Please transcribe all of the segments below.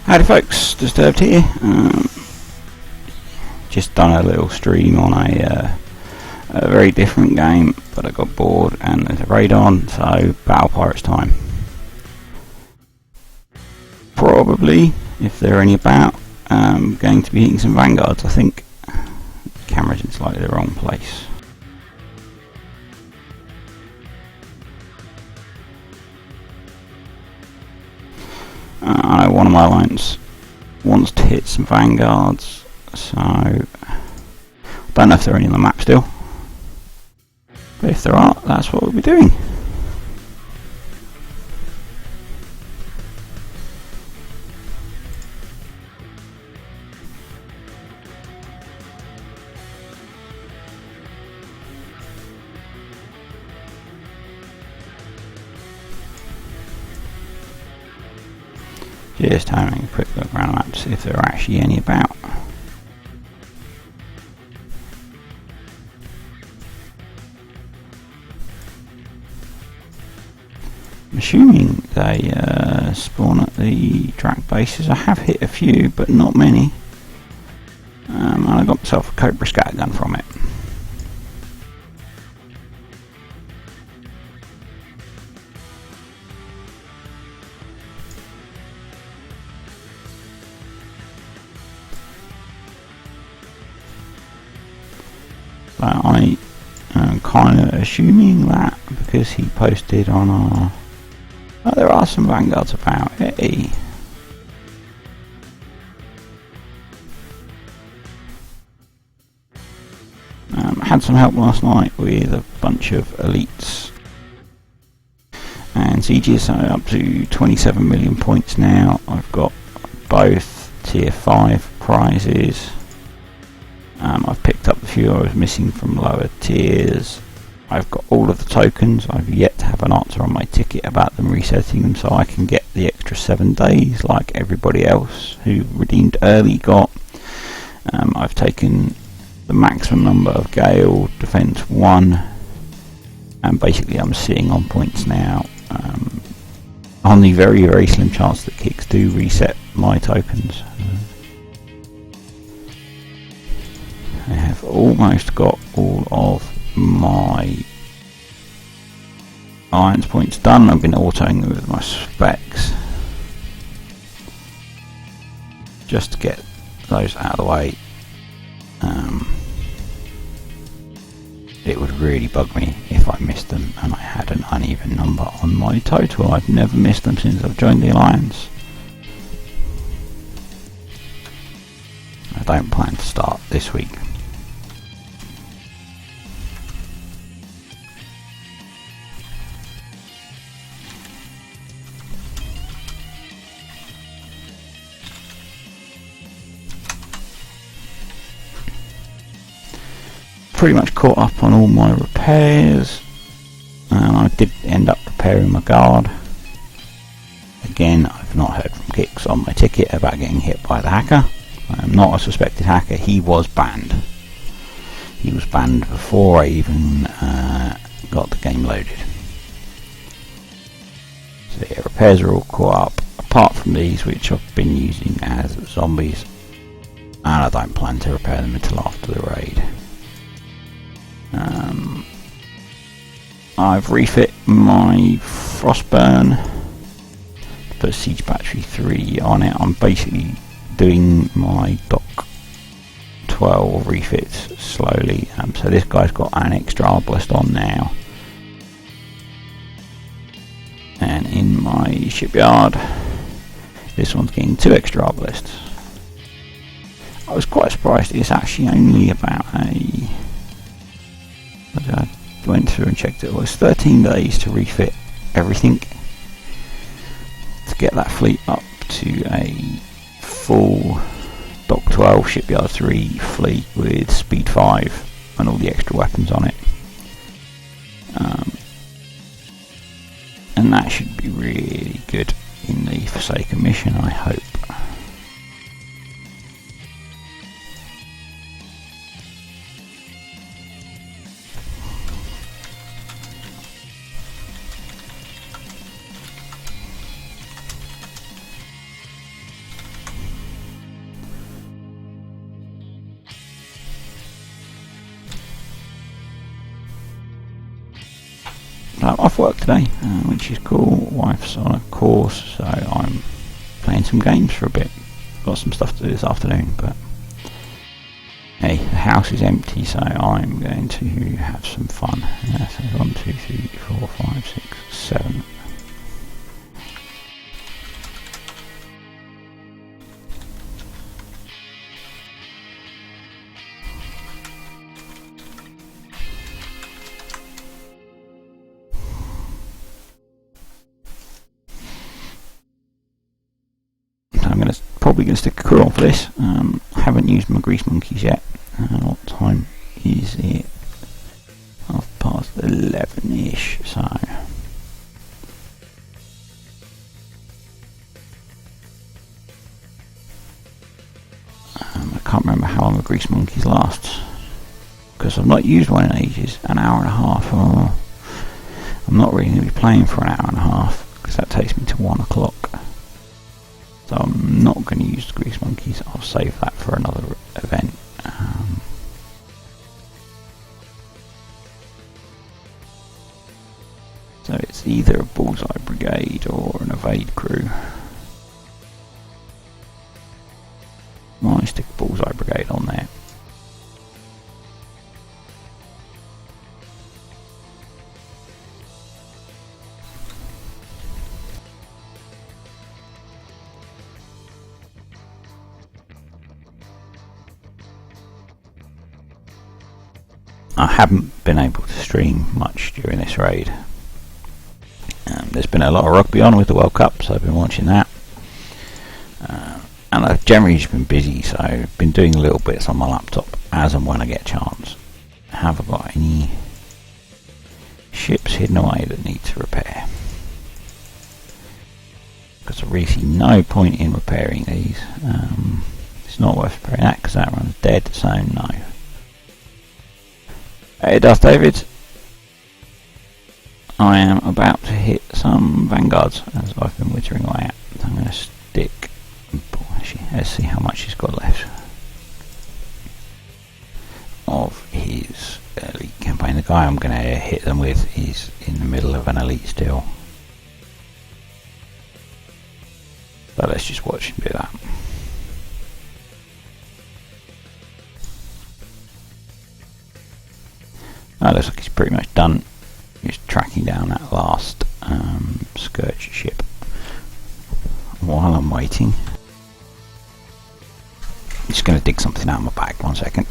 Howdy folks, Disturbed here. Just done a little stream on a very different game, but I got bored and there's a raid on, so Battle Pirates time. Probably, if there are any about, going to be hitting some Vanguards, I think. The camera's in slightly the wrong place. I know one of my alliance wants to hit some Vanguards, so I don't know if there are any on the map still, but if there are, that's what we'll be doing. Just having a quick look around the map to see if there are actually any about. I'm assuming they spawn at the Drac bases. I have hit a few, but not many. And I got myself a Cobra scattergun from it. But I am kind of assuming that because he posted on our... Oh, there are some Vanguards about. Hey. Had some help last night with a bunch of elites. And CG is up to 27 million points now. I've got both tier 5 prizes. I've picked up a few I was missing from lower tiers. I've got all of the tokens. I've yet to have an answer on my ticket about them resetting them so I can get the extra 7 days like everybody else who redeemed early got. I've taken the maximum number of Gale Defense 1 and basically I'm sitting on points now on the very, very slim chance that kicks do reset my tokens. I have almost got all of my alliance points done. I've been autoing with my specs just to get those out of the way. It would really bug me if I missed them and I had an uneven number on my total. I've never missed them since I've joined the alliance. I don't plan to start this week. Pretty much caught up on all my repairs, and I did end up repairing my guard. Again, I've not heard from Kix on my ticket about getting hit by the hacker. I am not a suspected hacker. He was banned. He was banned before I even got the game loaded. So yeah, repairs are all caught up, apart from these which I've been using as zombies, and I don't plan to repair them until after the raid. I've refit my Frostburn to put Siege Battery 3 on it. I'm basically doing my Doc 12 refits slowly. So this guy's got an extra arbalist on now. And in my shipyard, this one's getting 2 extra arbalists. I was quite surprised it's actually only about I went through and checked it was 13 days to refit everything to get that fleet up to a full Dock 12 Shipyard 3 fleet with Speed 5 and all the extra weapons on it. And that should be really good in the Forsaken mission, I hope. I'm off work today, which is cool. Wife's on a course, so I'm playing some games for a bit. Got some stuff to do this afternoon, but hey, the house is empty, so I'm going to have some fun. So 1, 2, 3, 4, 5, 6, 7. I'm probably going to stick a crew on for this. I haven't used my grease monkeys yet. What time is it? 11:30ish. So I can't remember how long the grease monkeys last, because I've not used one in ages. An hour and a half. Oh, I'm not really going to be playing for an hour and a half, because that takes me to 1 o'clock. So I'm not going to use the grease monkeys. I'll save that for another event. So it's either a bullseye brigade or an evade crew. Might stick a bullseye brigade on there. I haven't been able to stream much during this raid. There's been a lot of rugby on with the World Cup, so I've been watching that. And I've generally just been busy, so I've been doing little bits on my laptop as and when I get a chance. Have I got any ships hidden away that need to repair? Because I really see no point in repairing these. It's not worth repairing that because that one's dead, so no. Hey Darth David, I am about to hit some vanguards as I've been wittering away at. I'm going to stick. Actually, let's see how much he's got left of his elite campaign. The guy I'm going to hit them with is in the middle of an elite still. So let's just watch him do that. That looks like he's pretty much done. He's tracking down that last Scourge ship. While I'm waiting, I'm just going to dig something out of my bag. 1 second.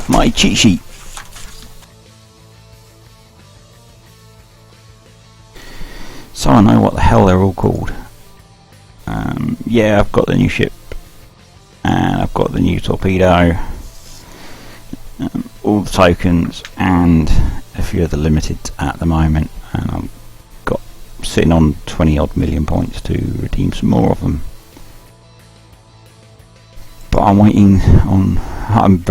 My cheat sheet. So I know what the hell they're all called. Yeah, I've got the new ship, and I've got the new torpedo, all the tokens, and a few of the limited at the moment, and I've got sitting on 20 odd million points to redeem some more of them. But I'm waiting on. I'm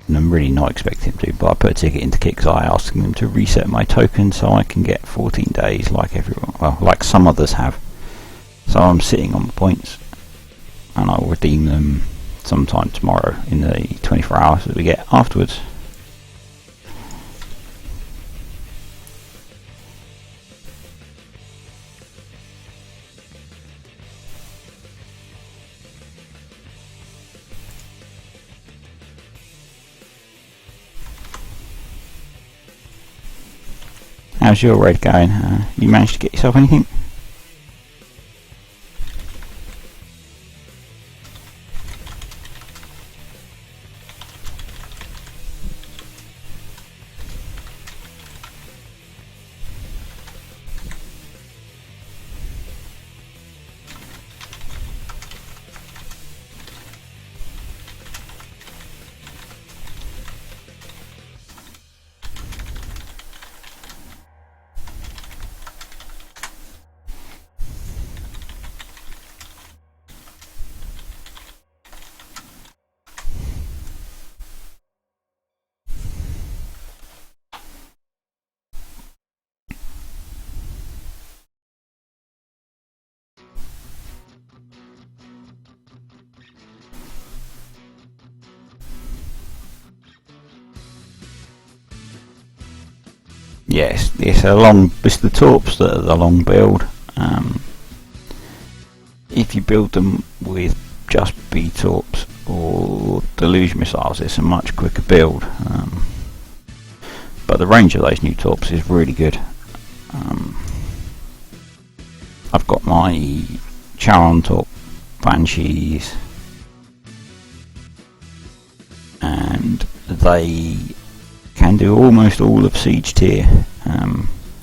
I'm really not expecting him to, but I put a ticket into KickSci asking them to reset my token so I can get 14 days like everyone, well, like some others have. So I'm sitting on the points, and I'll redeem them sometime tomorrow in the 24 hours that we get afterwards. How's your raid going? You managed to get yourself anything? yes, it's the torps that are the long build. If you build them with just B torps or deluge missiles, it's a much quicker build. But the range of those new torps is really good. I've got my Charon torp Banshees, and they can do almost all of siege tier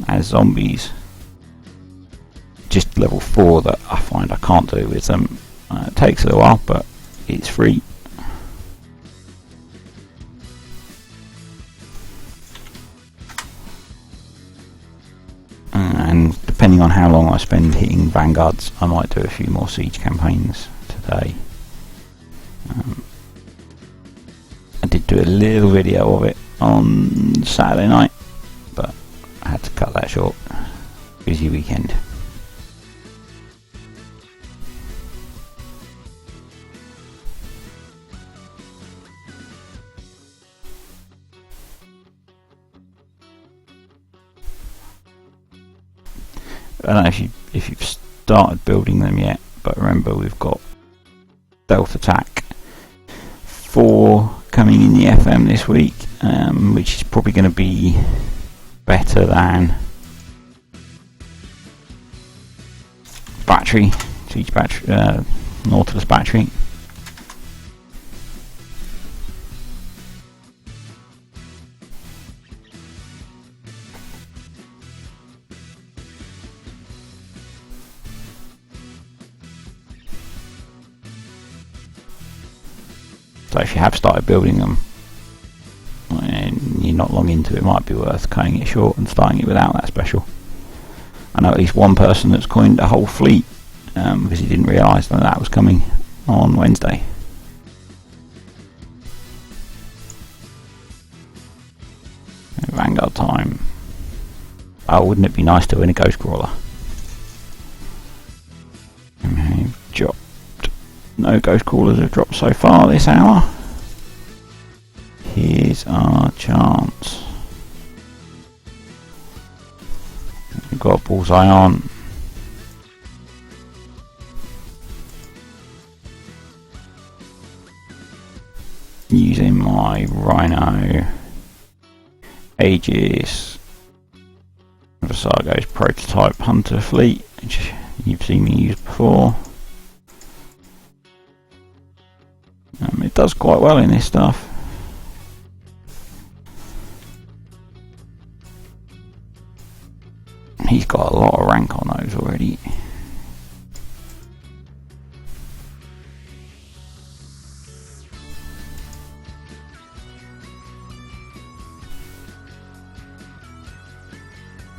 as zombies. Just level 4 that I find I can't do with them. It takes a little while, but it's free. And depending on how long I spend hitting vanguards, I might do a few more siege campaigns today. I did do a little video of it on Saturday night, but I had to cut that short. Busy weekend. I don't know if you've started building them yet, but remember we've got Delta Attack 4 coming in the FM this week, which is probably going to be better than Siege Battery, Nautilus Battery. So if you have started building them and you're not long into it, it might be worth cutting it short and starting it without that special. I know at least one person that's coined a whole fleet because he didn't realise that was coming on Wednesday. Vanguard time. Oh, wouldn't it be nice to win a Ghost Crawler? Dropped. No Ghost Crawlers have dropped so far this hour. Here's our chance. We've got Bullseye on. Using my Rhino, Aegis, Visago's prototype Hunter fleet, which you've seen me use before. It does quite well in this stuff. He's got a lot of rank on those already.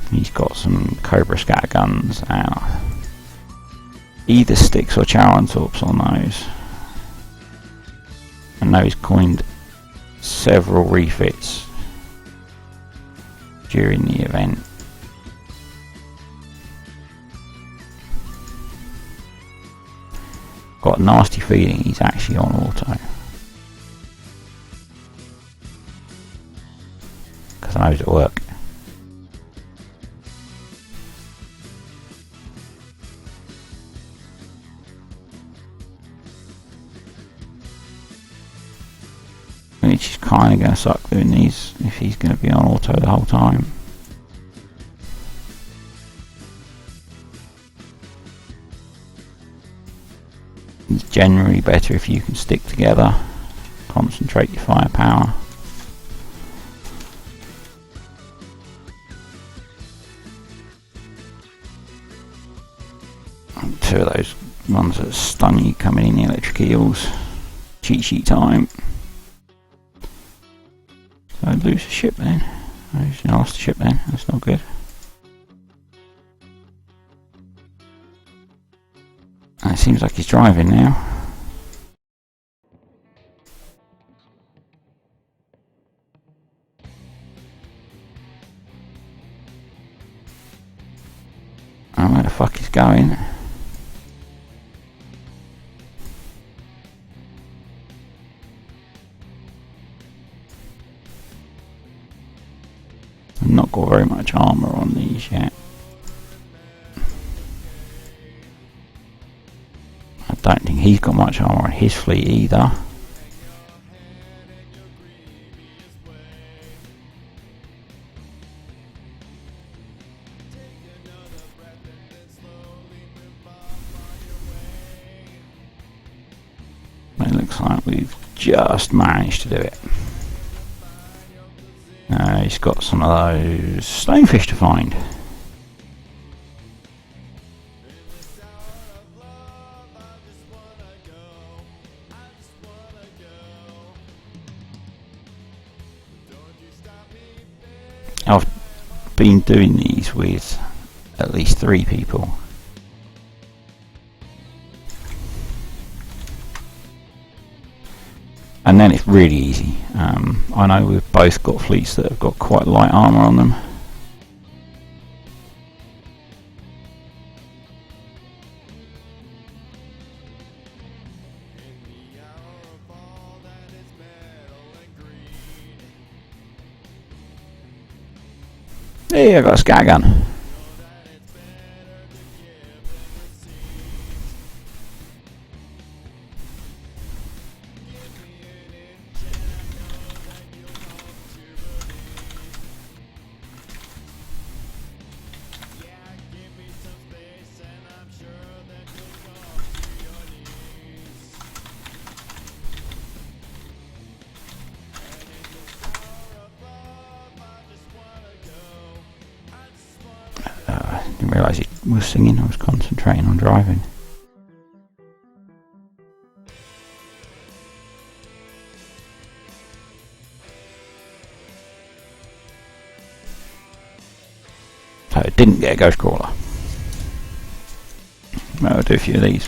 He's got some Cobra scatterguns out. Either Styx or Charon torps on those. I know he's coined several refits during the event. Got a nasty feeling he's actually on auto, because I know it work. Which is kind of going to suck doing these if he's going to be on auto the whole time. It's generally better if you can stick together, concentrate your firepower. And 2 of those ones that stun you coming in the electric eels. Cheat sheet time. So I lose a ship then. I lost a ship then, that's not good. And it seems like he's driving now. I don't know where the fuck he's going. not got very much armour on these yet. I don't think he's got much armour on his fleet either. It looks like we've just managed to do it. He's got some of those stonefish to find. I've been doing these with at least 3 people. And then it's really easy. I know we've both got fleets that have got quite light armour on them. Hey, I got a scat gun. Didn't realise it was singing. I was concentrating on driving. So it didn't get a ghost crawler. Well, I'll do a few of these.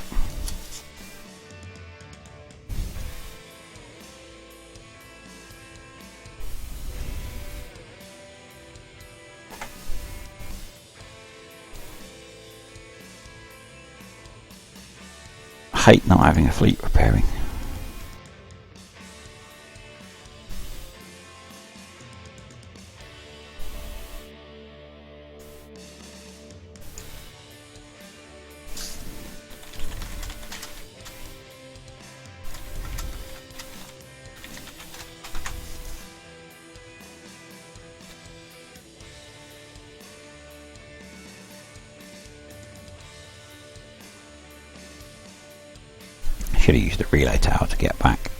I hate not having a fleet repairing. Should have used the relay tower to get back.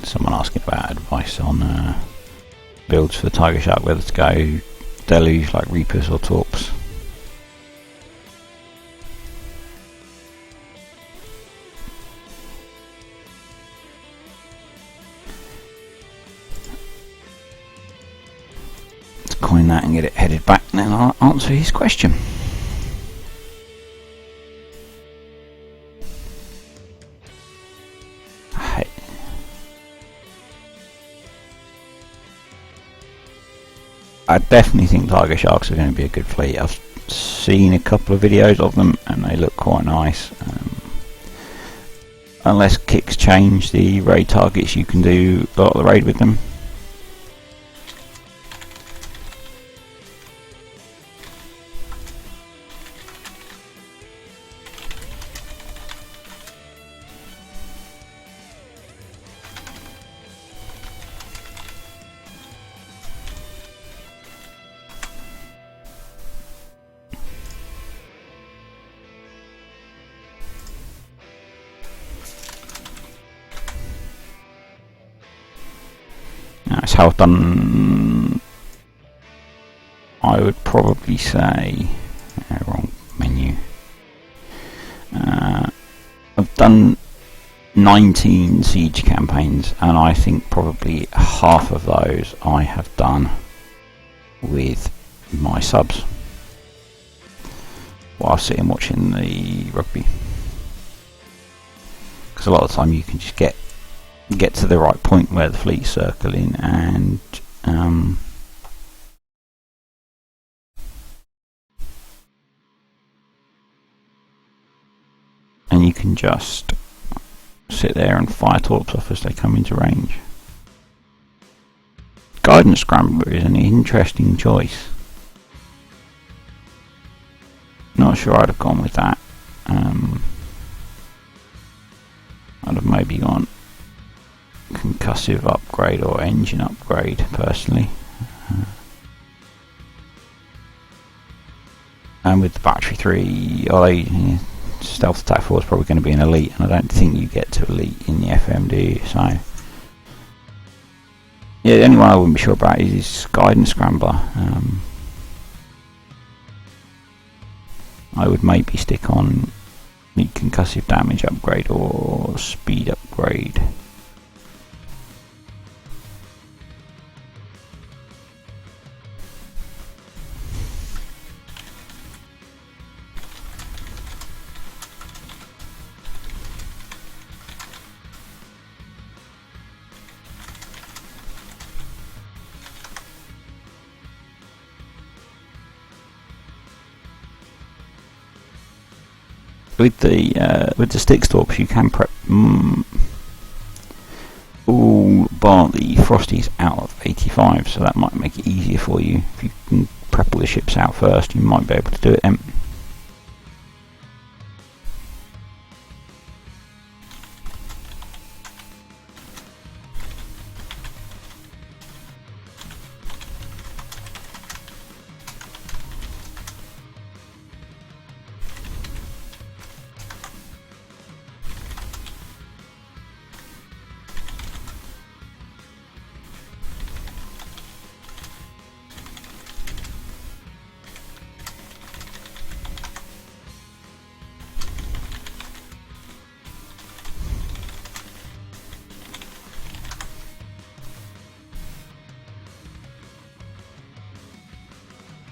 Someone asking about advice on builds for the Tiger Shark, whether to go deluge like Reapers or Torps. Let's coin that and get it headed back, and then I'll answer his question. I definitely think Tiger Sharks are going to be a good fleet. I've seen a couple of videos of them and they look quite nice. Unless kicks change the raid targets, you can do a lot of the raid with them. It's how done. I would probably say wrong menu. I've done 19 siege campaigns, and I think probably half of those I have done with my subs while sitting watching the rugby. Because a lot of the time you can just get to the right point where the fleet's circling and you can just sit there and fire torps off as they come into range. Guidance Scrambler is an interesting choice. Not sure I'd have gone with that. I'd have maybe gone concussive upgrade or engine upgrade personally. And with the battery 3, although stealth attack 4 is probably going to be an elite, and I don't think you get to elite in the FM, do you? So yeah, the only one I wouldn't be sure about is Guidance Scrambler. I would maybe stick on the concussive damage upgrade or speed upgrade. With the stick torps, you can prep all bar the Frosties out of 85, so that might make it easier for you. If you can prep all the ships out first, you might be able to do it then.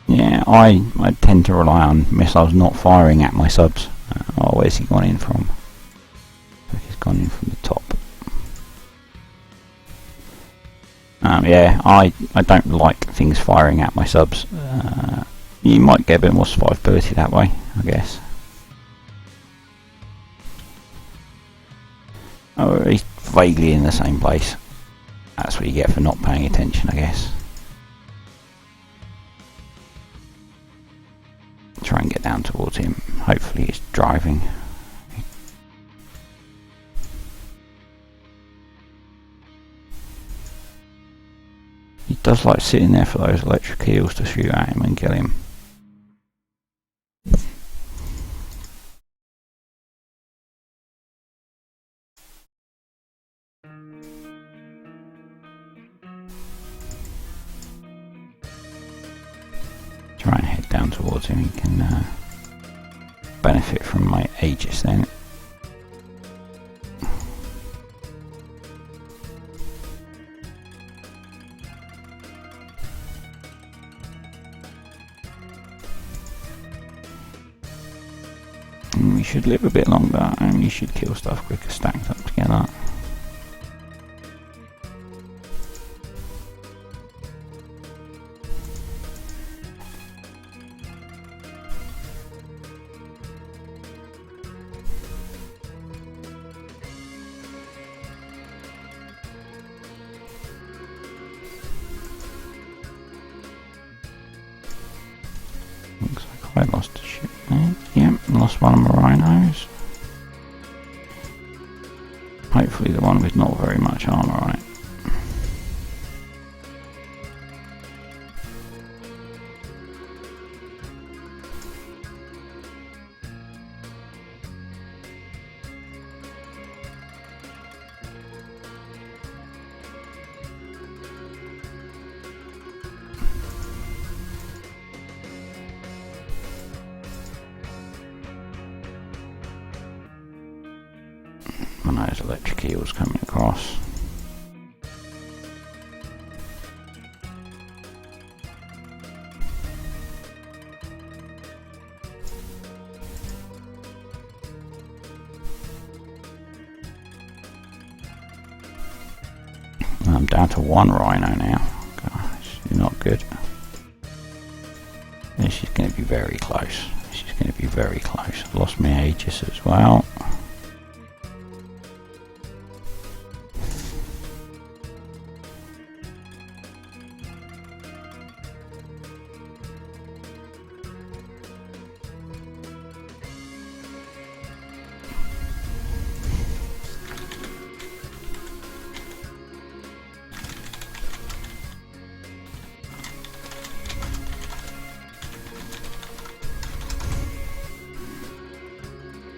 Yeah, I tend to rely on missiles not firing at my subs. Oh, where's he gone in from? I think he's gone in from the top. Yeah, I don't like things firing at my subs. You might get a bit more survivability that way, I guess. Oh, he's vaguely in the same place. That's what you get for not paying attention, I guess. Try and get down towards him. Hopefully he's driving. He does like sitting there for those electric eels to shoot at him and kill him. Try and head down towards him. He can benefit from my Aegis then. And we should live a bit longer, and we should kill stuff quicker stacked up together. Looks like I lost a ship there. Yep, lost one of my rhinos. Hopefully the one with not very much armour on it. One of those electric eels coming across. I'm down to 1 rhino now. Gosh, not good. This is going to be very close. This is going to be very close. I've lost my Aegis as well.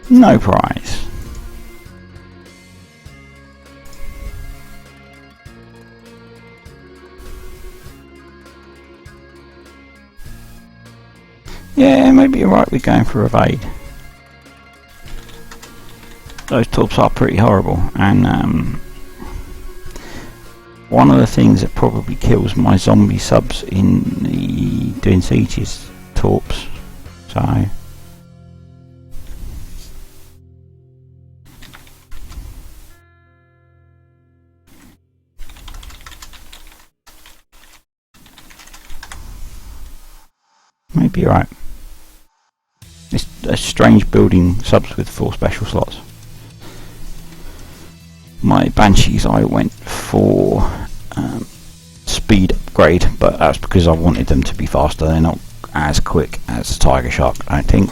No prize. Yeah, maybe you're right with going for evade. Those torps are pretty horrible, and one of the things that probably kills my zombie subs in the doing siege is torps. So maybe you're right. It's a strange building subs with 4 special slots. My Banshees I went for speed upgrade, but that's because I wanted them to be faster. They're not as quick as Tiger Shark, I think.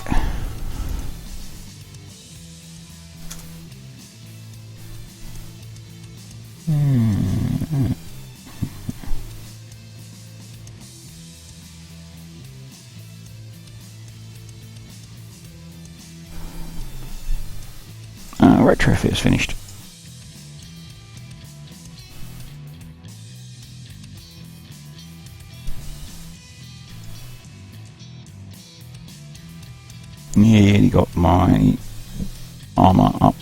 Retrofit is finished. Nearly got my armour up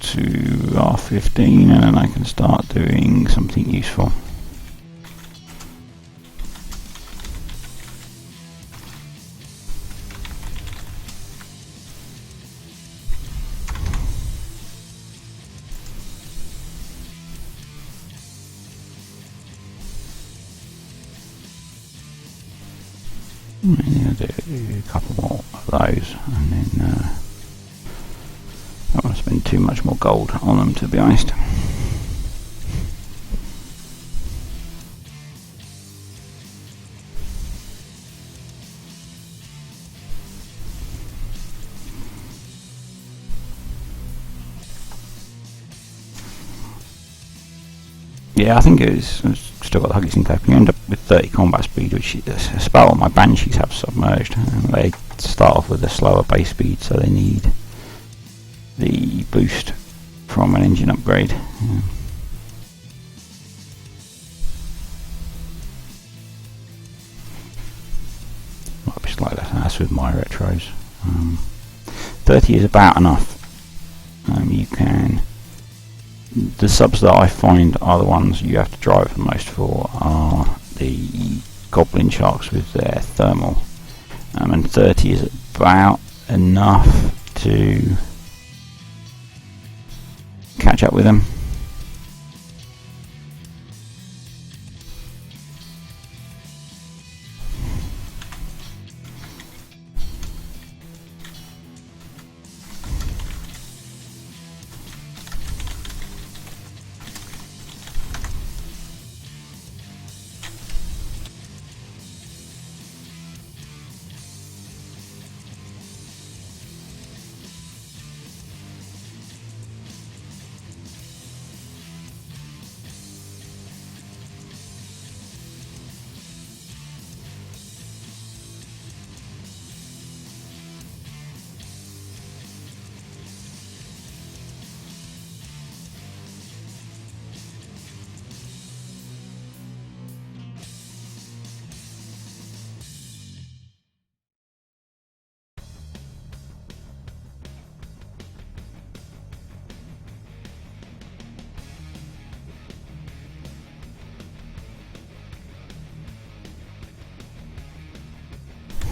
to R15, and then I can start doing something useful. I'm going to do a couple more of those, and then I don't want to spend too much more gold on them, to be honest. Yeah, I think I've still got the Huggies and Cape. You end up with 30 combat speed, which is about what my Banshees have submerged. They start off with a slower base speed, so they need the boost from an engine upgrade. Might be slightly less than that with my retros. 30 is about enough. You can. The subs that I find are the ones you have to drive the most for are the Goblin Sharks with their thermal, and 30 is about enough to catch up with them.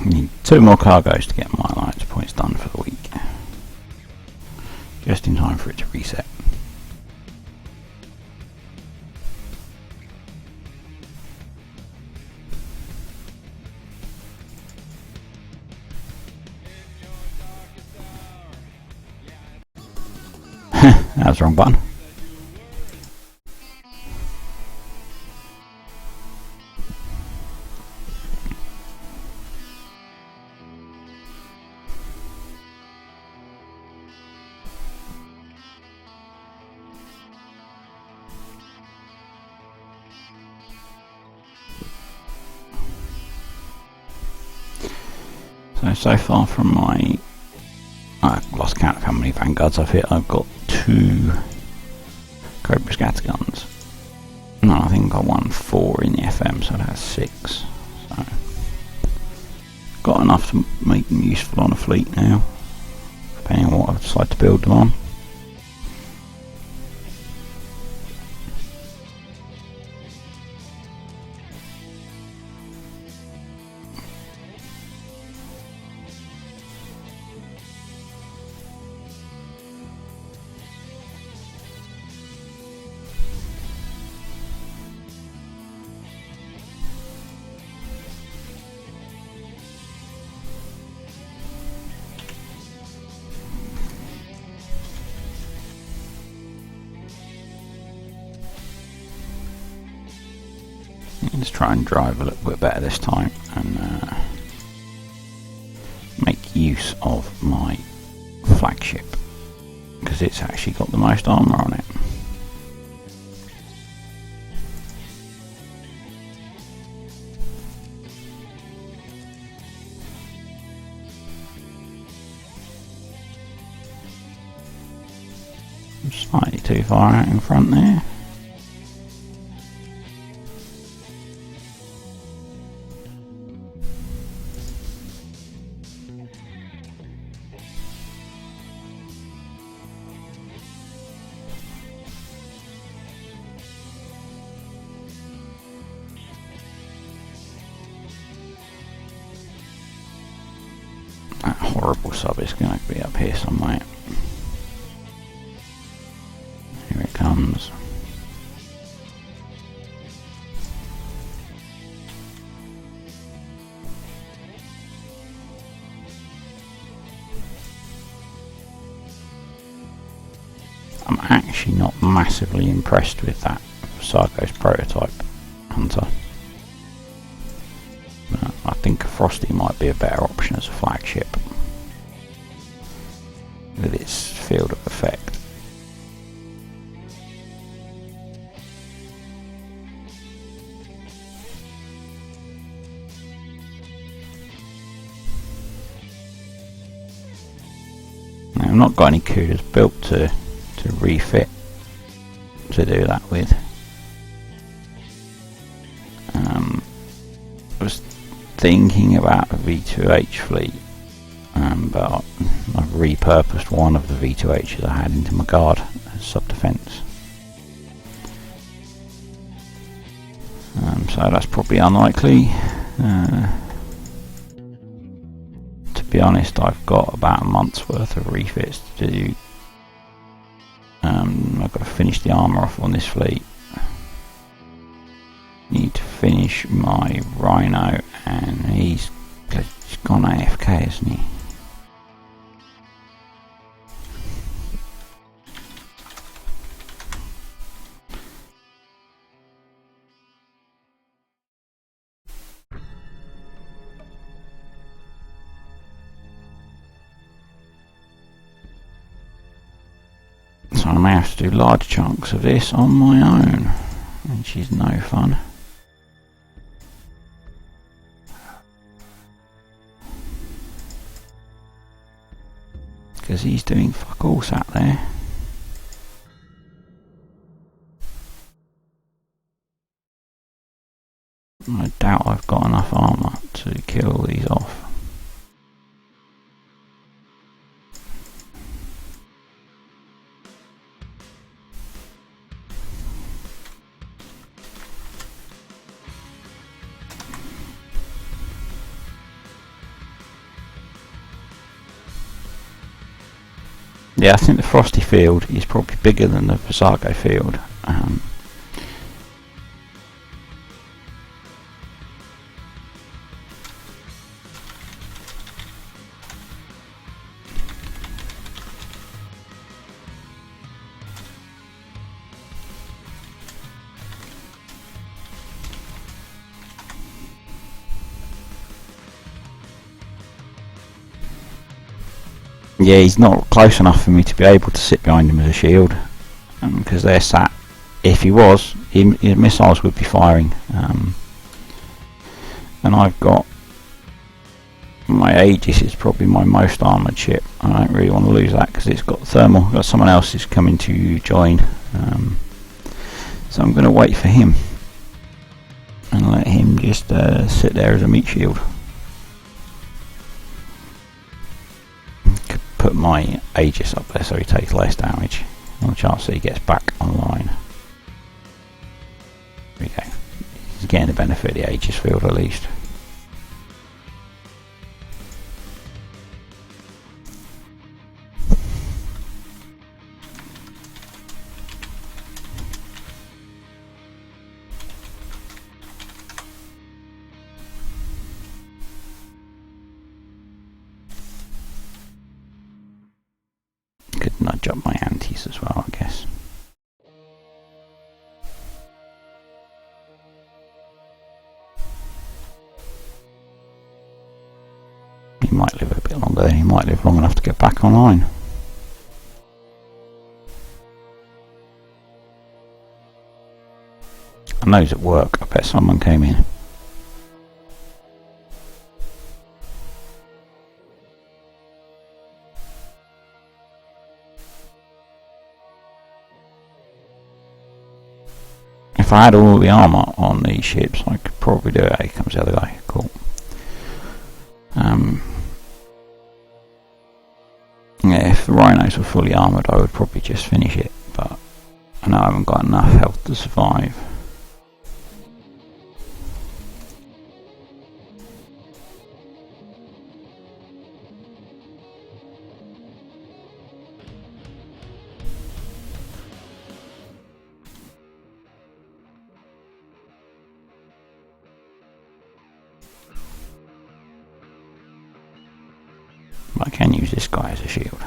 Need 2 more cargoes to get my alliance points done for the week. Just in time for it to reset. That was the wrong button. So far from my... I've lost count of how many Vanguards I've hit. I've got 2 Cobra Scatterguns. No, I think I won 4 in the FM, so that's 6. So got enough to make them useful on a fleet now, depending on what I decide to build them on. Let's try and drive a little bit better this time and make use of my flagship, because it's actually got the most armour on it. I'm slightly too far out in front there. That horrible sub is going to be up here somewhere. Here it comes. I'm actually not massively impressed with that Sargo's prototype hunter. I think a Frosty might be a better option as a flagship with its field of effect. Now, I've not got any Kudas built to refit to do that with. I was thinking about a V2H fleet, but I've repurposed one of the V2Hs I had into my guard as sub-defense. So that's probably unlikely. To be honest, I've got about a month's worth of refits to do. I've got to finish the armour off on this fleet. Need to finish my Rhino, and he's gone AFK, isn't he? So I may have to do large chunks of this on my own, which is no fun. Because he's doing fuck all sat there. I doubt I've got enough armour to kill these off. Yeah, I think the Frosty field is probably bigger than the Visago field. Yeah, he's not close enough for me to be able to sit behind him as a shield, because they're sat. If he was, his missiles would be firing. And I've got my Aegis is probably my most armoured ship. I don't really want to lose that because it's got thermal. Got someone else who's coming to join, so I'm going to wait for him and let him just sit there as a meat shield. Could put my Aegis up there so he takes less damage. On the chance that he gets back online. There we go. He's getting the benefit of the Aegis field at least. Could nudge up my antis as well, I guess. He might live a bit longer, he might live long enough to get back online. I know he's at work, I bet someone came in. If I had all the armour on these ships, I could probably do it. Here comes the other guy. Cool. Yeah, if the rhinos were fully armoured, I would probably just finish it, but I know I haven't got enough health to survive. I can use this guy as a shield.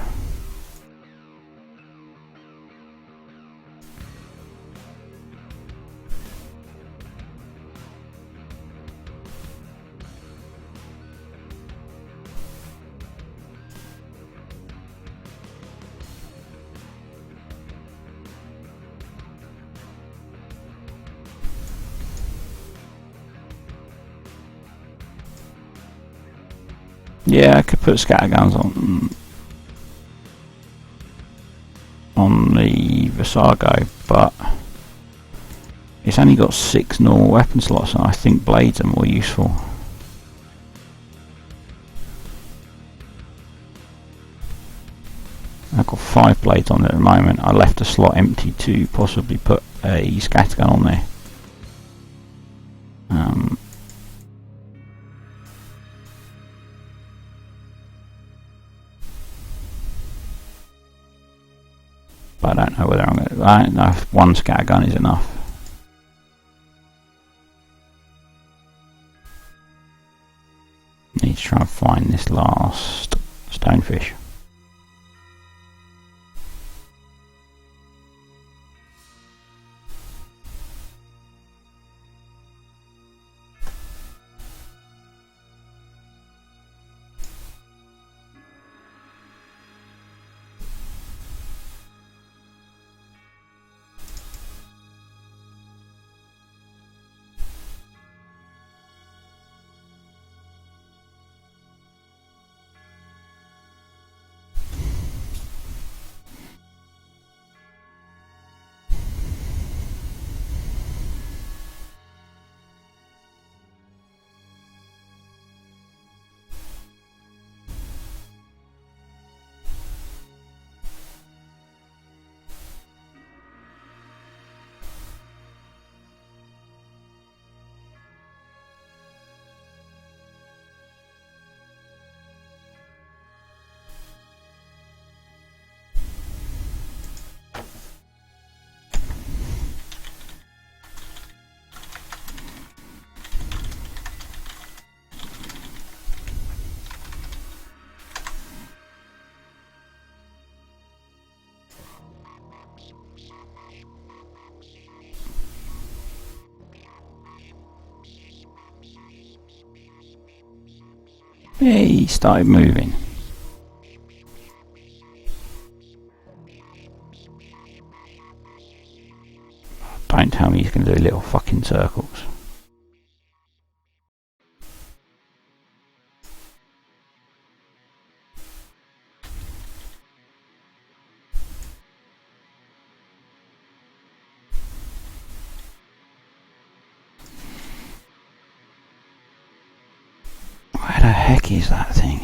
Yeah, I could put scatterguns on the Visago, but it's only got 6 normal weapon slots, and I think blades are more useful. I've got 5 blades on it at the moment. I left a slot empty to possibly put a scattergun on there. But I don't know whether I don't know if 1 scattergun is enough. Need to try and find this last stonefish. He started moving. Don't tell me he's going to do little fucking circles. Where the heck is that thing?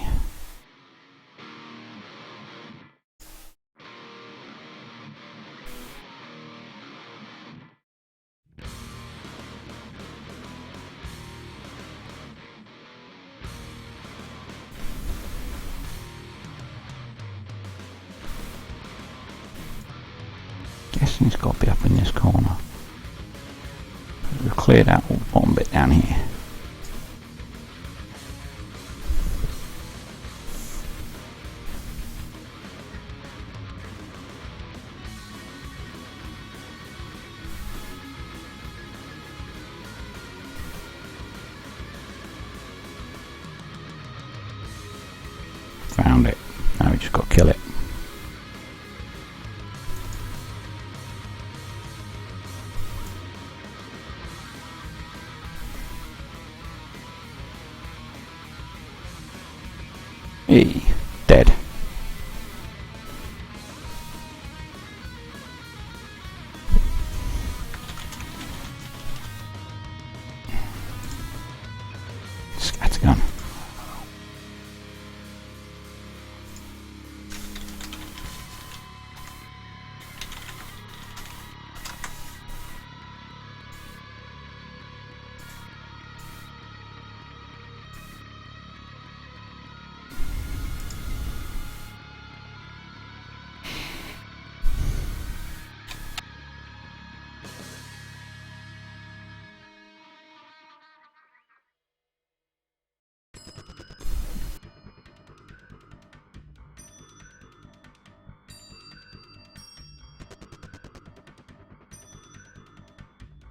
Guessing it's got to be up in this corner. We've cleared out all the bottom bit down here. Found it. Now we just got to kill it. Dead. Scattergun.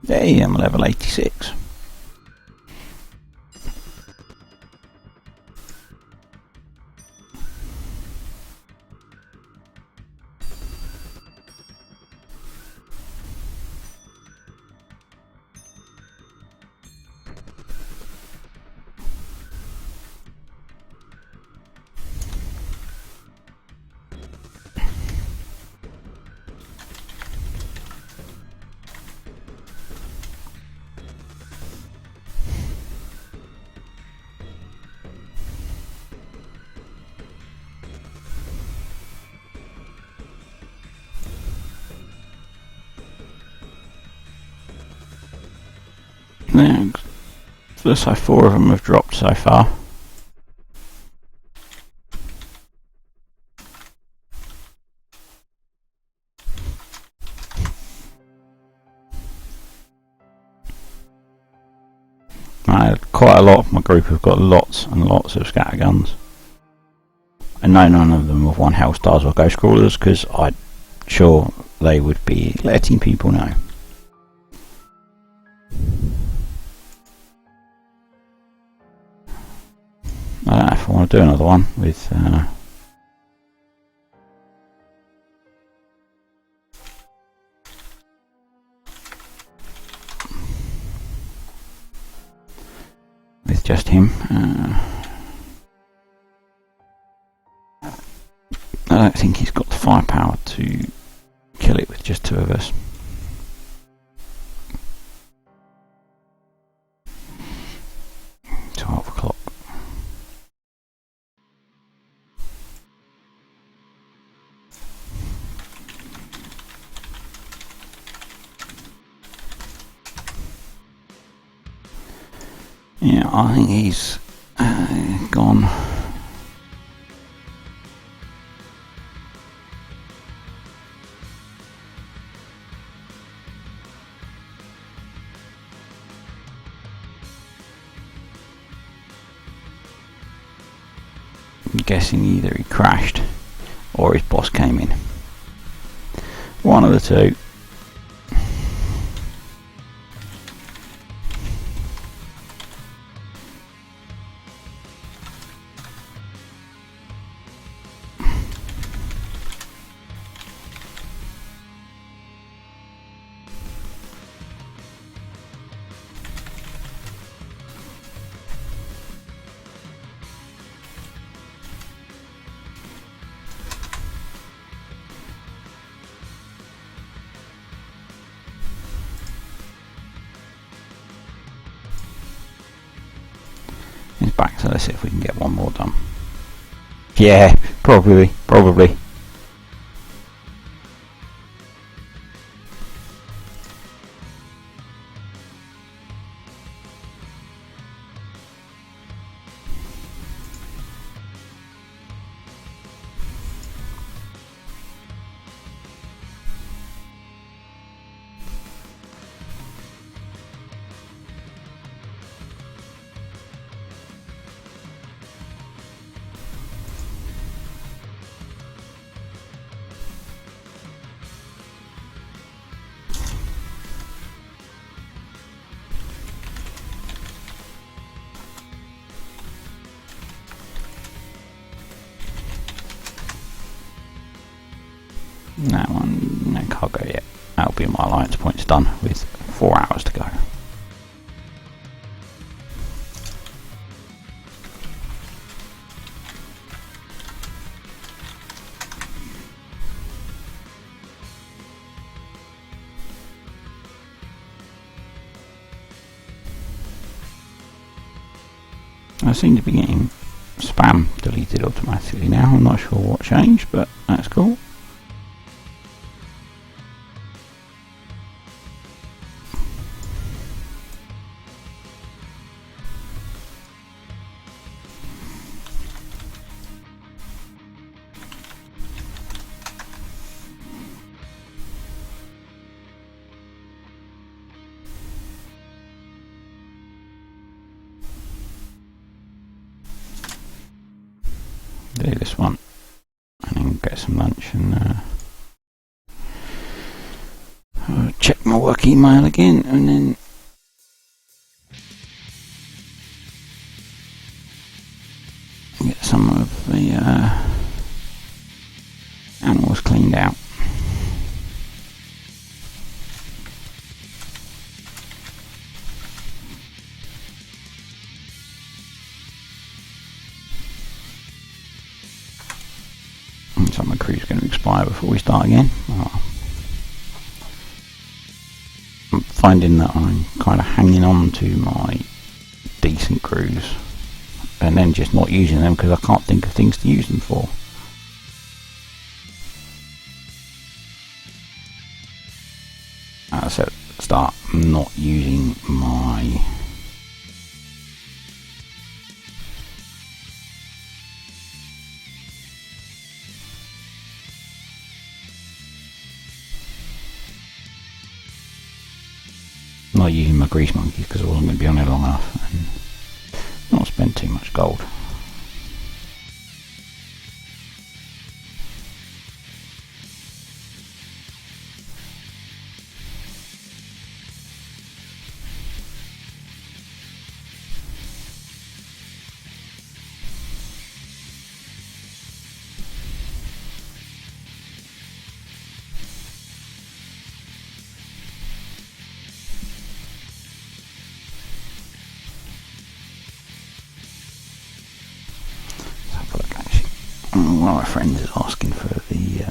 Hey, I'm level 86. Yeah, looks like 4 of them have dropped so far. Quite a lot of my group have got lots and lots of scatterguns. I know none of them have won Hellstars or Ghost Crawlers because I'm sure they would be letting people know. I don't know if I want to do another one with just him. I don't think he's got the firepower to kill it with just 2 of us. Yeah, I think he's gone. I'm guessing either he crashed or his boss came in. One of the two. back, so let's see if we can get one more done. Yeah, probably. That one, no cargo yet. That'll be my alliance points done with 4 hours to go. I seem to be getting spam deleted automatically now. I'm not sure what changed, but that's cool. Do this one and then get some lunch and check my work email again, and then get some of the animals cleaned out. So my crew's going to expire before we start again. Oh. I'm finding that I'm kind of hanging on to my decent crews and then just not using them because I can't think of things to use them for. As I said at the start, I'm not using my grease monkeys because I wasn't going to be on it long enough and not spend too much gold. One of my friends is asking for the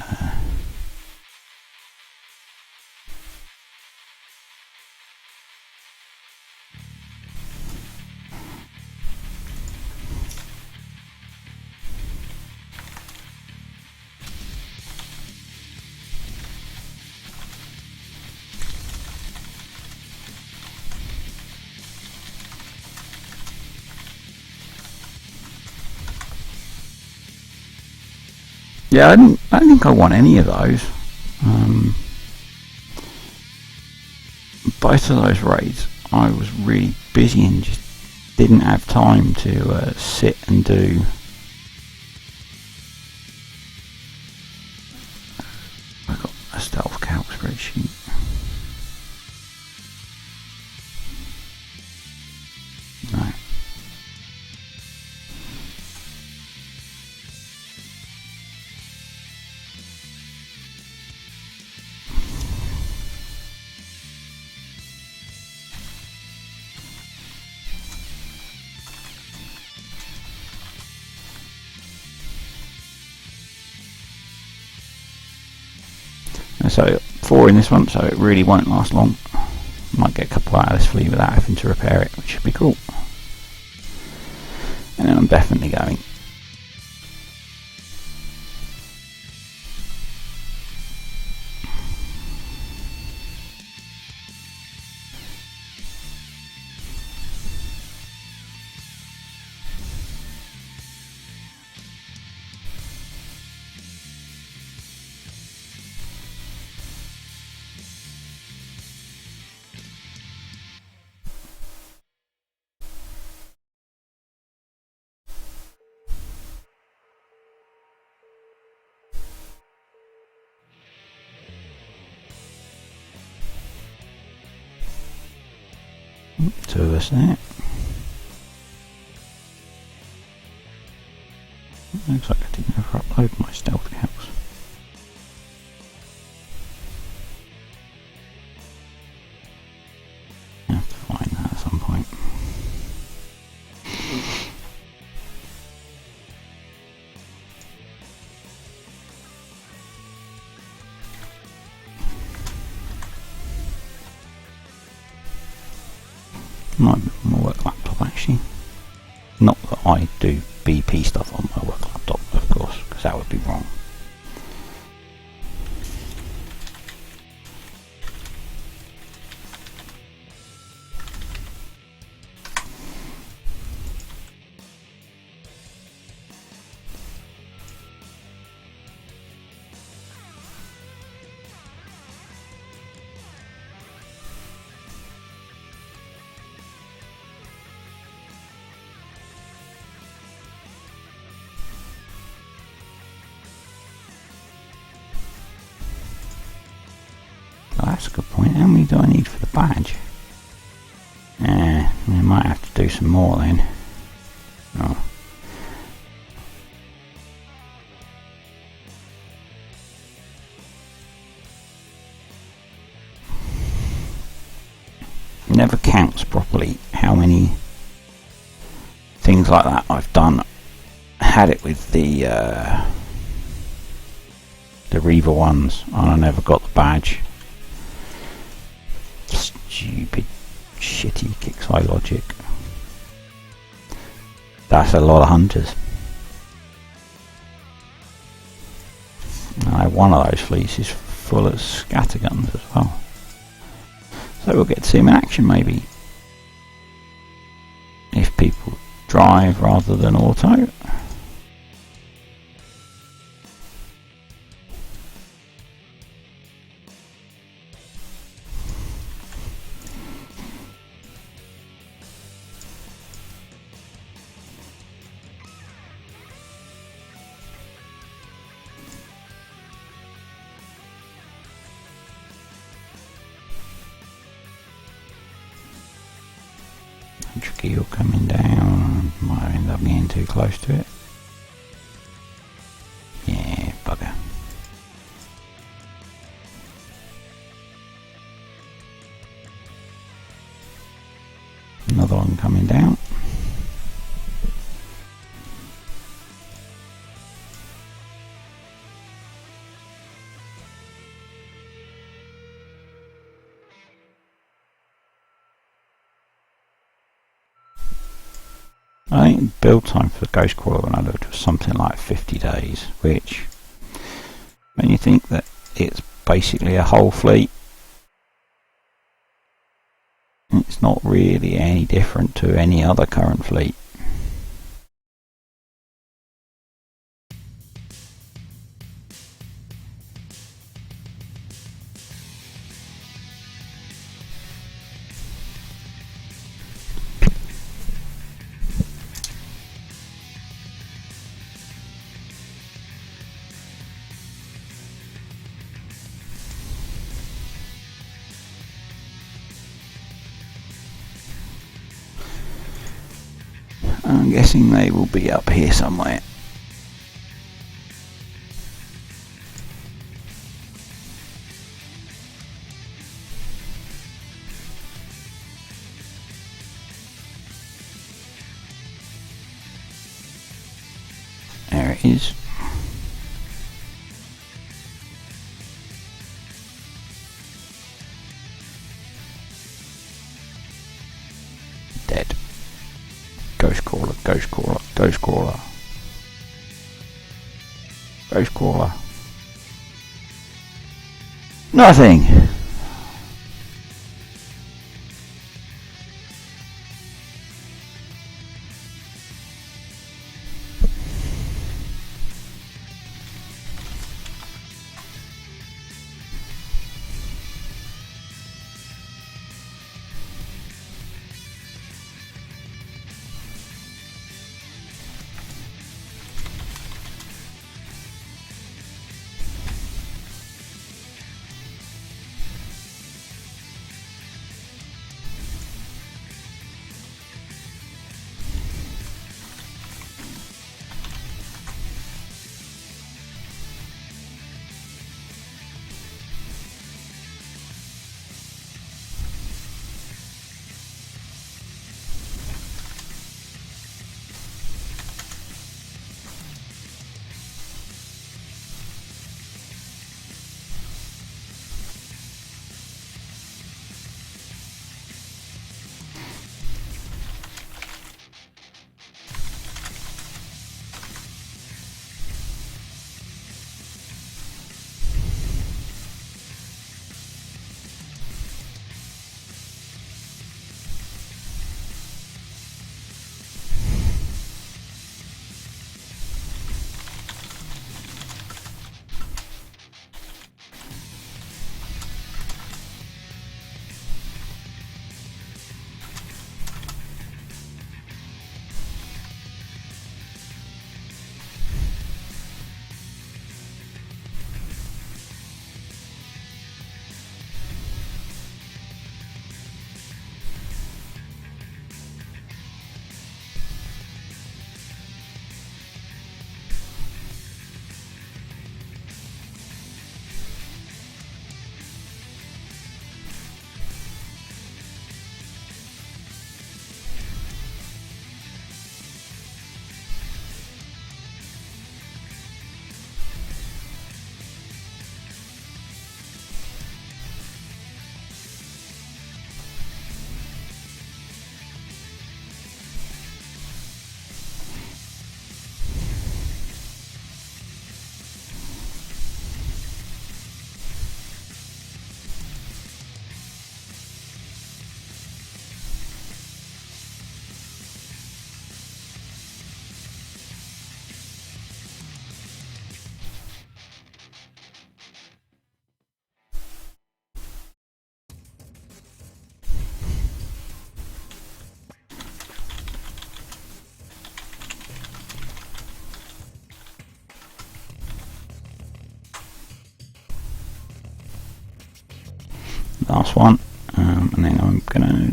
yeah, I don't think I want any of those. Both of those raids, I was really busy and just didn't have time to sit and do. I got a stealth calc spreadsheet. No. So 4 in this one, so it really won't last long. Might get a couple out of this fleet without having to repair it, which should be cool. then I'm definitely going. Two of us there. Looks like I didn't ever upload my stealth house. I have to find that at some point. Might be on my work laptop actually. Not that I do BP stuff on my work laptop, of course, because that would be wrong. Oh, that's a good point. How many do I need for the badge? I might have to do some more then. Oh. Never counts properly how many things like that I've done. Had it with the Reaver ones, and I never got the badge. Stupid, shitty Kixeye logic. That's a lot of hunters. One of those fleets is full of scatterguns as well. So we'll get to see them in action maybe. If people drive rather than auto. Keel coming down, might end up getting too close to it. Yeah, bugger. Another one coming down. I think build time for the Ghostcrawler when I looked was something like 50 days, which, when you think that it's basically a whole fleet, it's not really any different to any other current fleet. I'm guessing they will be up here somewhere. There it is. Dead. Ghostcrawler Ghost Crawler, Ghost Crawler, Ghost Crawler. Nothing! Last one, and then I'm gonna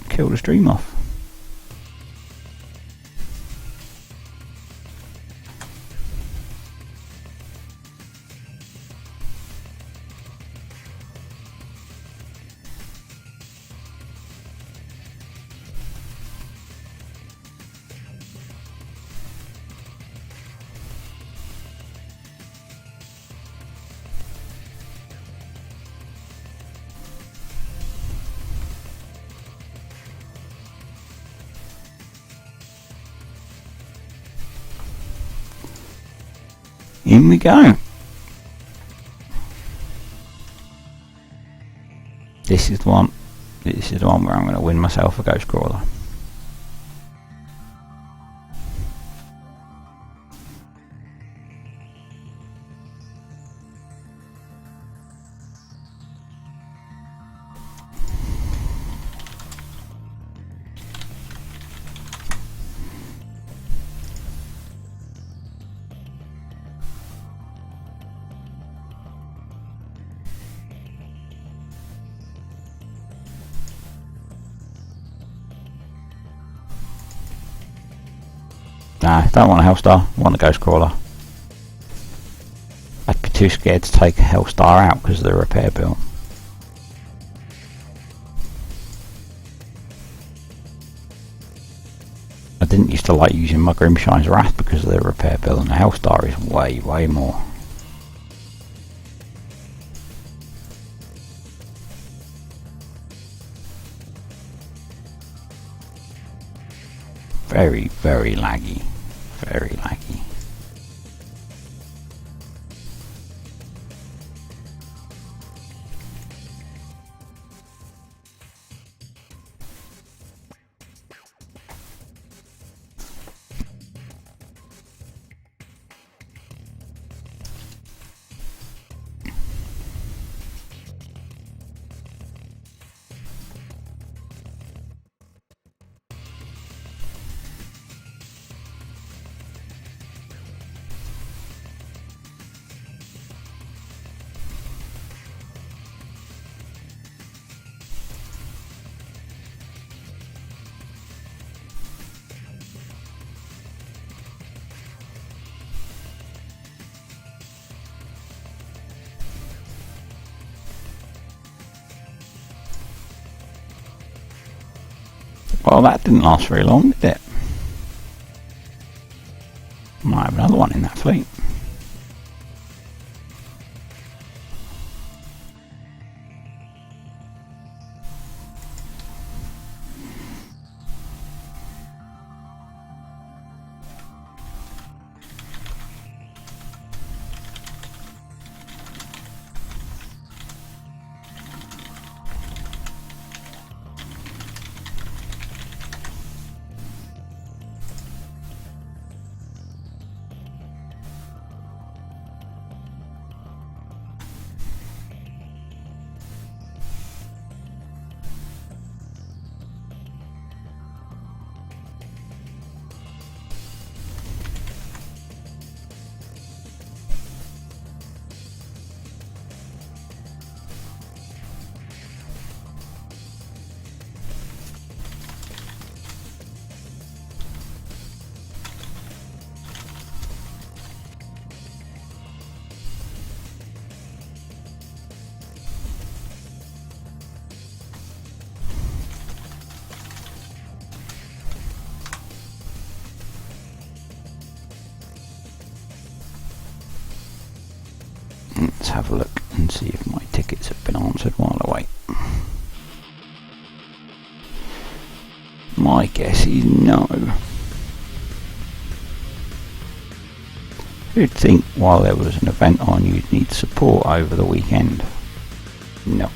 kill the stream off. In we go. This is the one. This is the one where I'm going to win myself a Ghost Crawler. Nah, don't want a Hellstar, want a Ghost Crawler. I'd be too scared to take a Hellstar out because of the repair bill. I didn't used to like using my Grimshine's Wrath because of the repair bill, and the Hellstar is way, way more. very, very laggy. Very laggy. Well, that didn't last very long, did it? Might have another one in that fleet. Let's have a look and see if my tickets have been answered while I wait. My guess is no. You'd think while there was an event on you'd need support over the weekend. No.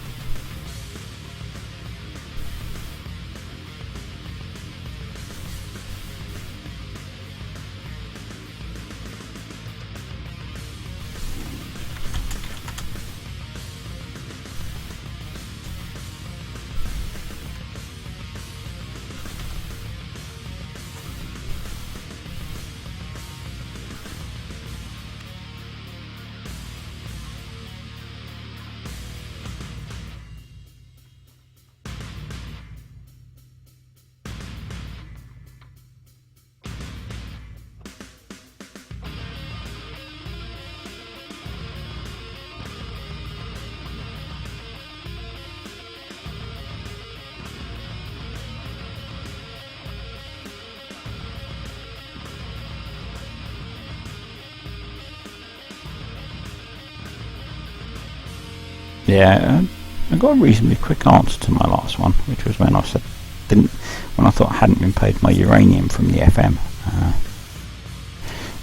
Yeah, I got a reasonably quick answer to my last one, which was when I said when I thought I hadn't been paid my uranium from the FM.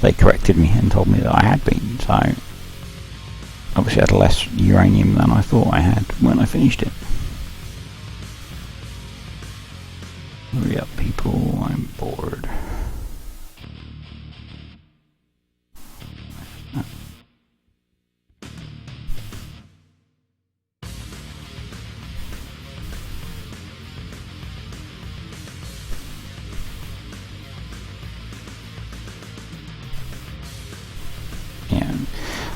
They corrected me and told me that I had been, so obviously I had less uranium than I thought I had when I finished it. Hurry up, people, I'm bored.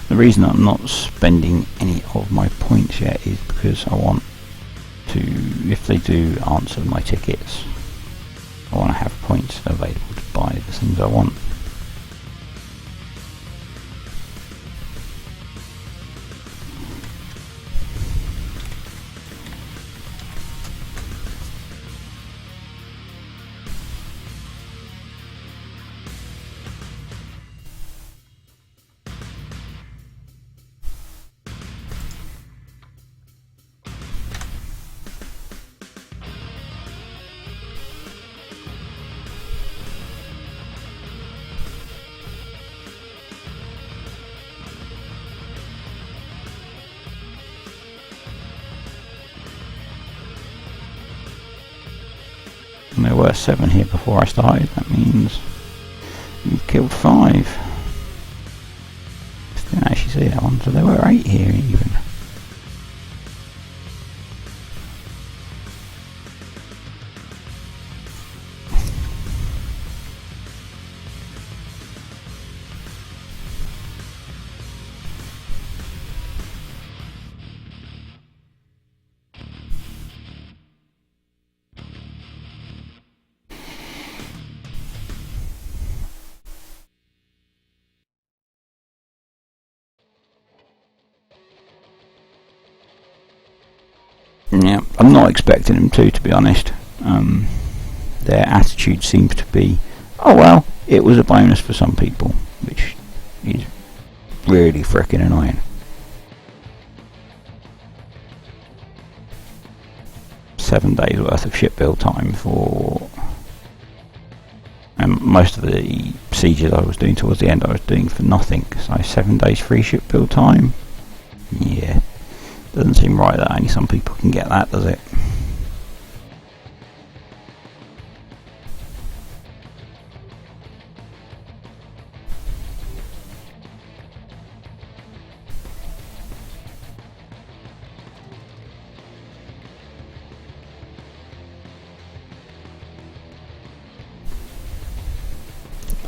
The reason I'm not spending any of my points yet is because I want to, if they do answer my tickets, I want to have points available to buy the things I want. were 7 here before I started. That means we've killed 5. Just didn't actually see that one, so there were 8 here even. Yeah, I'm not expecting them to be honest. Their attitude seems to be, oh well, it was a bonus for some people, which is really frickin' annoying. $7 days worth of ship build time for most of the sieges I was doing towards the end I was doing for nothing, so 7 days free ship build time? Yeah. Doesn't seem right that only some people can get that, does it?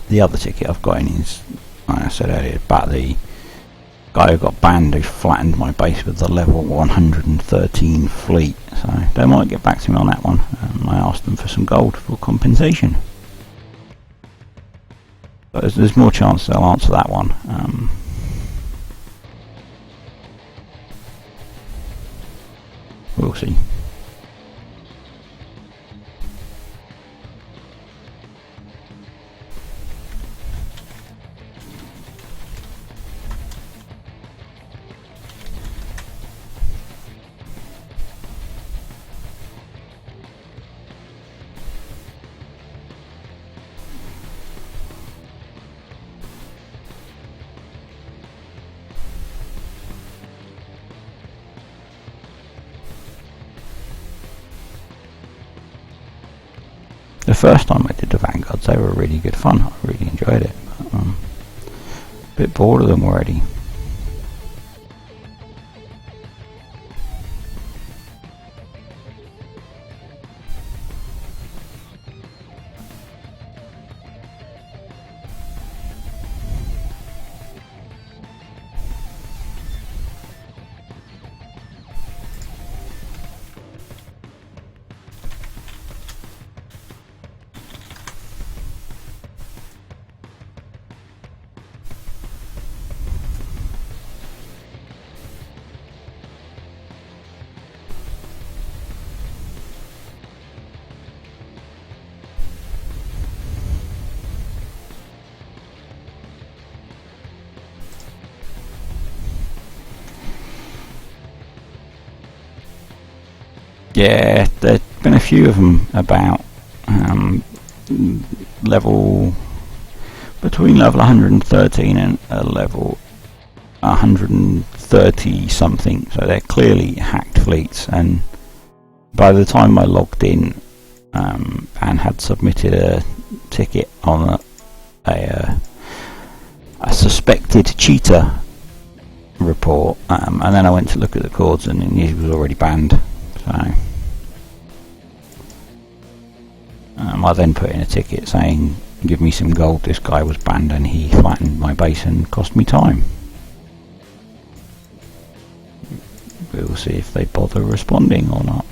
The other ticket I've got in is, like I said earlier, about the guy who got banned who flattened my base with the level 113 fleet, so they might get back to me on that one. I asked them for some gold for compensation, but there's more chance they'll answer that one. We'll see. The first time I did the Vanguards, they were really good fun. I really enjoyed it. But, a bit bored of them already. Yeah, there's been a few of them about level between level 113 and level 130 something, so they're clearly hacked fleets, and by the time I logged in and had submitted a ticket on a suspected cheater report, and then I went to look at the cords and he was already banned. So I then put in a ticket saying, give me some gold, this guy was banned and he flattened my base and cost me time. We'll see if they bother responding or not.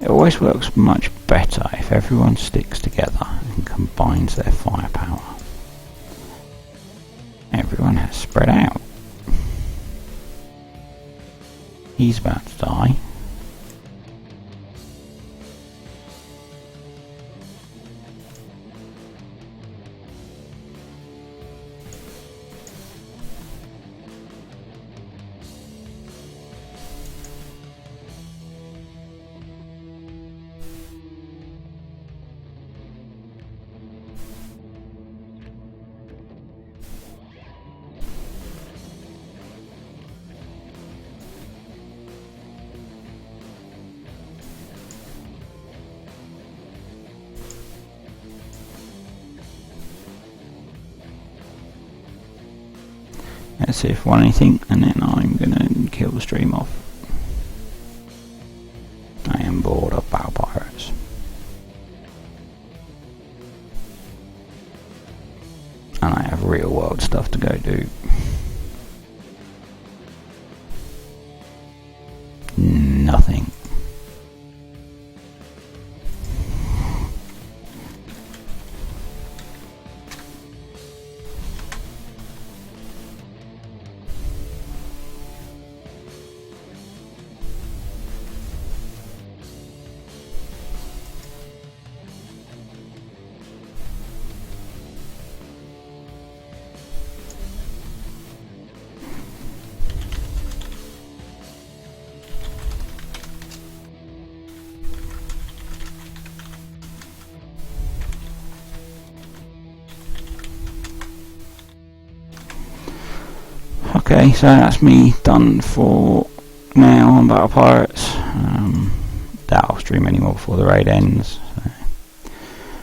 It always works much better if everyone sticks together and combines their firepower. Everyone has spread out. He's about to die. Let's see if I want anything, and then I'm gonna kill the stream off. I am bored of Battle Pirates. And I have real world stuff to go do. Nothing. Okay, so that's me done for now on Battle Pirates. Doubt I'll stream anymore before the raid ends. So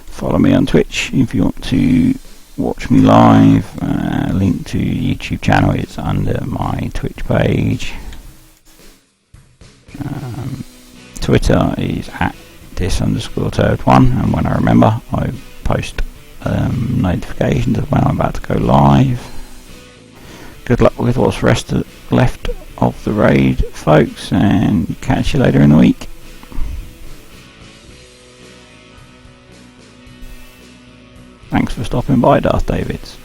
follow me on Twitch if you want to watch me live. Link to the YouTube channel is under my Twitch page. Twitter is @dis_turd1, and when I remember, I post notifications of when I'm about to go live. Good luck with what's left of the raid, folks, and catch you later in the week. Thanks for stopping by, Darth Davids.